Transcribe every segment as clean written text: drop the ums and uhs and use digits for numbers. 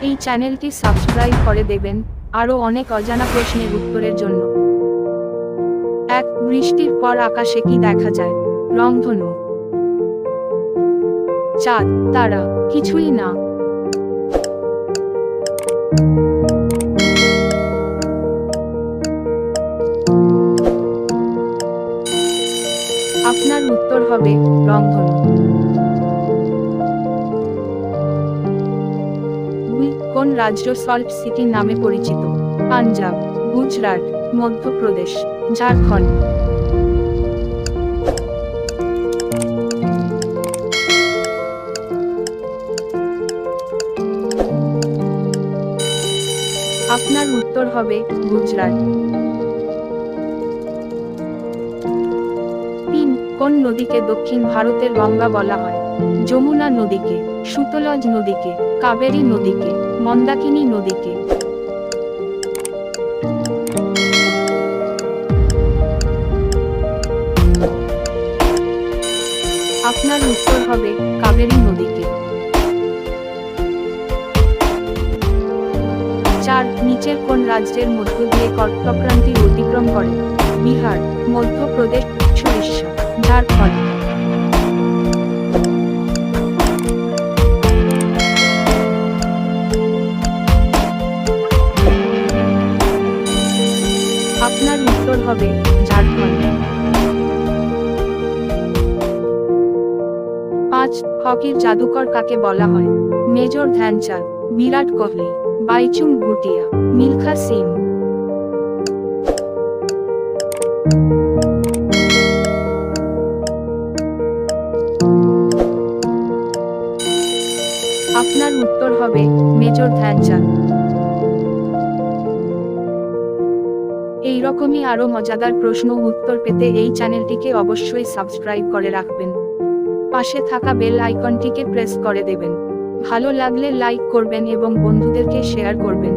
এই চ্যানেলটি সাবস্ক্রাইব করে দেবেন আরও অনেক অজানা প্রশ্নের উত্তরের জন্য। 1. বৃষ্টির পর আকাশে কি দেখা যায়? রংধনু। চাঁদ, তারা, কিছুই না। আপনার উত্তর হবে রংধনু। 2. কোন রাজ্য সল্ট সিটি নামে পরিচিত? পাঞ্জাব, গুজরাট, মধ্যপ্রদেশ, ঝাড়খণ্ড। আপনার উত্তর হবে গুজরাট। 3. কোন নদীকে দক্ষিণ ভারতের গঙ্গা বলা হয়? যমুনা নদীকে, সুতলজ নদীকে, কাবেরী নদীকে, মন্দাকিনী নদীকে। আপনার উত্তর হবে কাবেরী নদীকে। 4. নিচের কোন রাজ্যের মধ্য দিয়ে কর্কটক্রান্তি অতিক্রম করে? বিহার, মধ্যপ্রদেশ, উড়িষ্যা, ঝাড়খণ্ড। আপনার উত্তর হবে ঝাড়খণ্ড। 5. হকির জাদুকর কাকে বলা হয়? মেজর ধ্যানচাঁদ, বিরাট কোহলি, বাইচুং ভুটিয়া, মিলখা সিং। আপনার উত্তর হবে মেজর ধ্যানচাঁদ। এই রকমই আরো মজাদার প্রশ্ন উত্তর পেতে এই চ্যানেলটিকে অবশ্যই সাবস্ক্রাইব করে রাখবেন। পাশে থাকা বেল আইকনটিকে প্রেস করে দেবেন। ভালো লাগলে লাইক করবেন এবং বন্ধুদেরকে শেয়ার করবেন।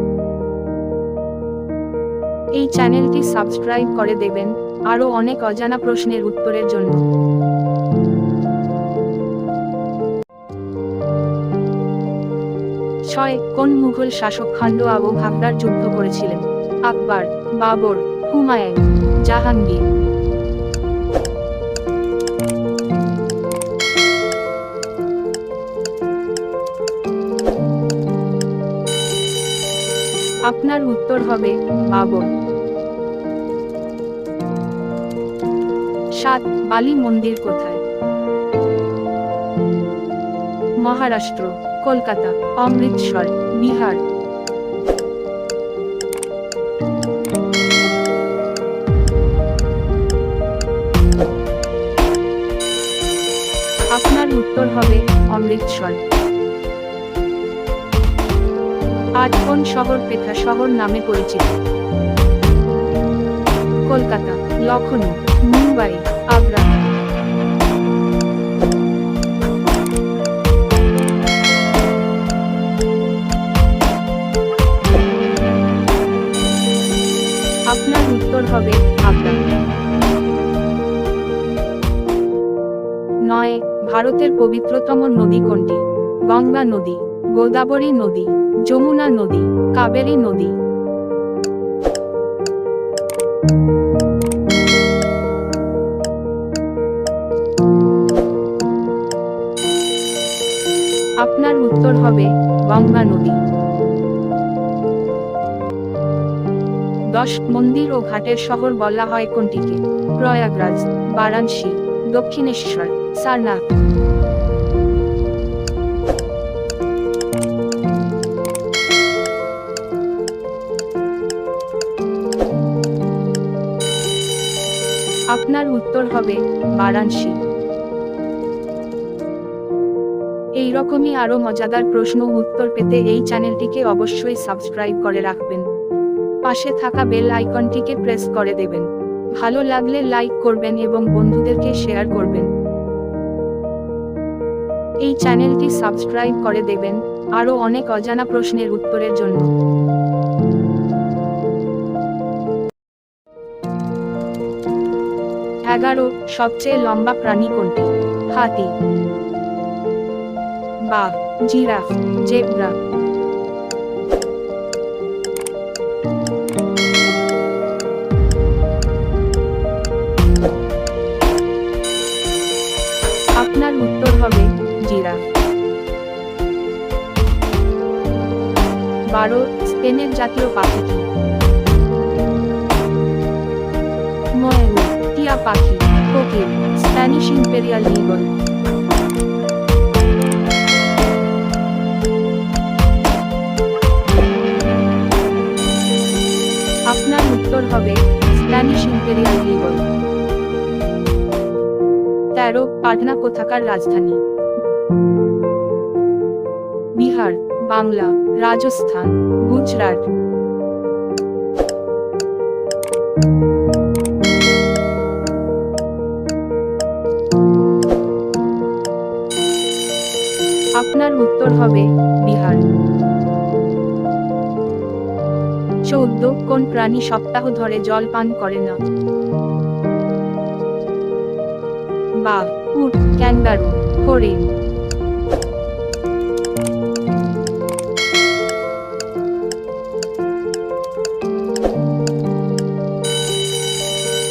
এই চ্যানেলটি সাবস্ক্রাইব করে দেবেন আরো অনেক অজানা প্রশ্নের উত্তরের জন্য। 6. কোন মুঘল শাসক খান্ড আবু ঘাগরার যুদ্ধ করেছিলেন? আকবর, বাবর, হুমায়ুন, জাহাঙ্গীর। আপনার উত্তর হবে বাবর। 7. বালি মন্দির কোথায়? মহারাষ্ট্র, কলকাতা, অমৃতসর, বিহার। আপনার উত্তর হবে অমৃতসর। 8. কোন শহর পেথা শহর নামে পরিচিত? কলকাতা, লখনউ, মুম্বাই, আগ্রা। আপনার উত্তর হবে আগ্রা। 9. ভারতের পবিত্রতম নদী কোনটি? গঙ্গা নদী, গোদাবরী নদী, যমুনা নদী, কাবেরী নদী। আপনার উত্তর হবে গঙ্গা নদী। 10. মন্দির ও ঘাটের শহর বলা হয় কোনটিকে? প্রয়াগরাজ, বারাণসী, দক্ষিণেশ্বর, সারনাথ। আপনার উত্তর হবে বারাণসী। এই রকমই আরো মজাদার প্রশ্ন উত্তর পেতে এই চ্যানেলটিকে অবশ্যই সাবস্ক্রাইব করে রাখবেন। পাশে থাকা বেল আইকনটিকে প্রেস করে দেবেন। ভালো লাগলে লাইক করবেন এবং বন্ধুদেরকে শেয়ার করবেন। এই চ্যানেলটি সাবস্ক্রাইব করে দেবেন আরো অনেক অজানা প্রশ্নের উত্তরের জন্য। 11. সবচেয়ে লম্বা প্রাণী কোনটি? হাতি, বাঘ, জিরাফ, জেব্রা। জিরাফ। 12 স্পেনের জাতীয় পাখি কি? ময়ূর, টিয়া পাখি, কোকিল, স্প্যানিশ ইম্পেরিয়াল ঈগল। আপনার উত্তর হবে স্প্যানিশ ইম্পেরিয়াল ঈগল। 13 পাটনা কোথাকার রাজধানী? বিহার, বাংলা, রাজস্থান, গুজরাট। আপনার উত্তর হবে বিহার। 14 কোন প্রাণী সপ্তাহ ধরে জল পান করে না? বাঘ, উট, ক্যাঙ্গারু, হরিণ।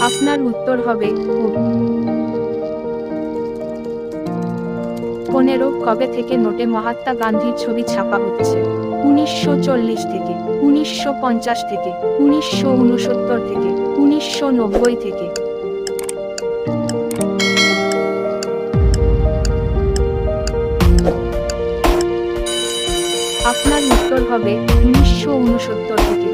আপনার উত্তর হবে উট। 15 কবে থেকে নোটে মহাত্মা গান্ধীর ছবি ছাপা হচ্ছে? 1940 থেকে, 1950 থেকে, 1969 থেকে, 1990 থেকে। আপনার উত্তর হবে 1969 থেকে।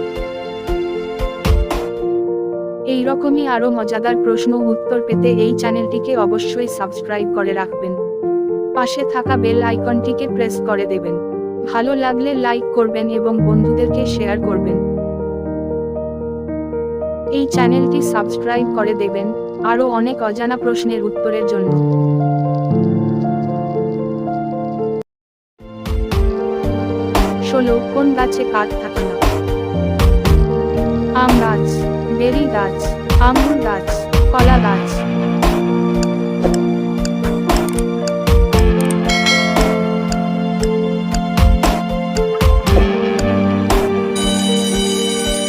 এই রকমই আরো মজাদার প্রশ্ন উত্তর পেতে এই চ্যানেলটিকে অবশ্যই সাবস্ক্রাইব করে রাখবেন। পাশে থাকা বেল আইকনটিকে প্রেস করে দেবেন। ভালো লাগলে লাইক করবেন এবং বন্ধুদেরকে শেয়ার করবেন। এই চ্যানেলটি সাবস্ক্রাইব করে দেবেন আরো অনেক অজানা প্রশ্নের উত্তরের জন্য। 16 কোন গাছে কাঠ থাকে না? আম গাছ, বেরি গাছ, আঙ্গুর গাছ, কলা গাছ।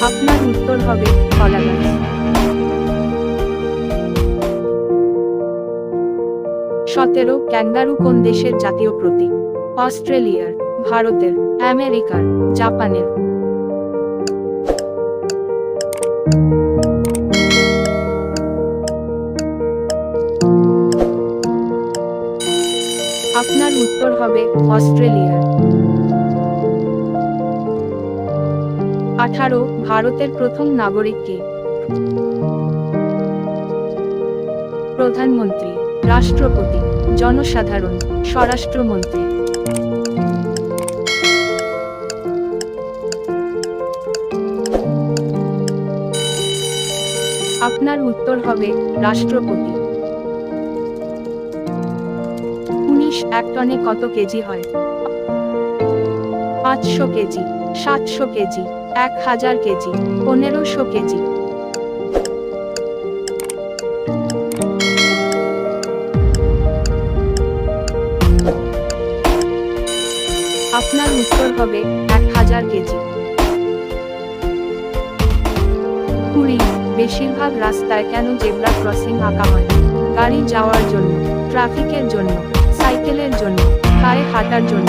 আপনার উত্তর হবে কলা গাছ। 17 ক্যাঙ্গারু কোন দেশের জাতীয় প্রতীক? অস্ট্রেলিয়ার, ভারতের, আমেরিকার, জাপানের। আপনার উত্তর হবে অস্ট্রেলিয়ার। 18 ভারতের প্রথম নাগরিক কে? প্রধানমন্ত্রী, রাষ্ট্রপতি, জনসাধারণ, স্বরাষ্ট্রমন্ত্রী। আপনার উত্তর হবে রাষ্ট্রপতি। 19 এক টনে কত কেজি হয়? 500 কেজি, 700 কেজি, 1000 কেজি, 1500 কেজি। আপনার উত্তর হবে 1000 কেজি। 20 বেশিরভাগ রাস্তায় কেন জেব্রা ক্রসিং আঁকা হয়? গাড়ি যাওয়ার জন্য, ট্রাফিকের জন্য, সাইকেলের জন্য, পায়ে হাঁটার জন্য।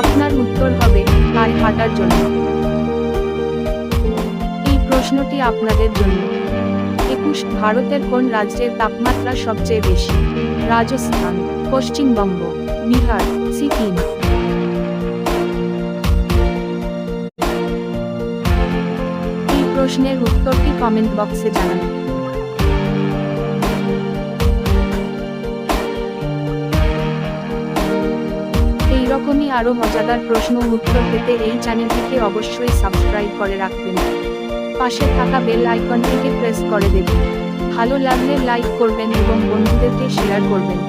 আপনার উত্তর হবে পায়ে হাঁটার জন্য। এই প্রশ্নটি আপনাদের জন্য। 21 ভারতের কোন রাজ্যের তাপমাত্রা সবচেয়ে বেশি? রাজস্থান, পশ্চিমবঙ্গ, বিহার, সিকিম। এই প্রশ্নের উত্তরটি কমেন্ট বক্সে জানান। এইরকমই আরো মজাদার প্রশ্ন উত্তর পেতে এই চ্যানেলটিকে অবশ্যই সাবস্ক্রাইব করে রাখবেন। পাশে থাকা বেল আইকনটিকে প্রেস করে দেবেন। ভালো লাগলে লাইক করবেন এবং বন্ধুদেরকে শেয়ার করবেন।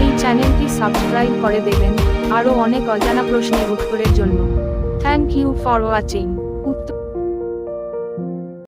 এই চ্যানেলটি সাবস্ক্রাইব করে দেবেন আরো অনেক অজানা প্রশ্নের উত্তরের জন্য। Thank you for watching.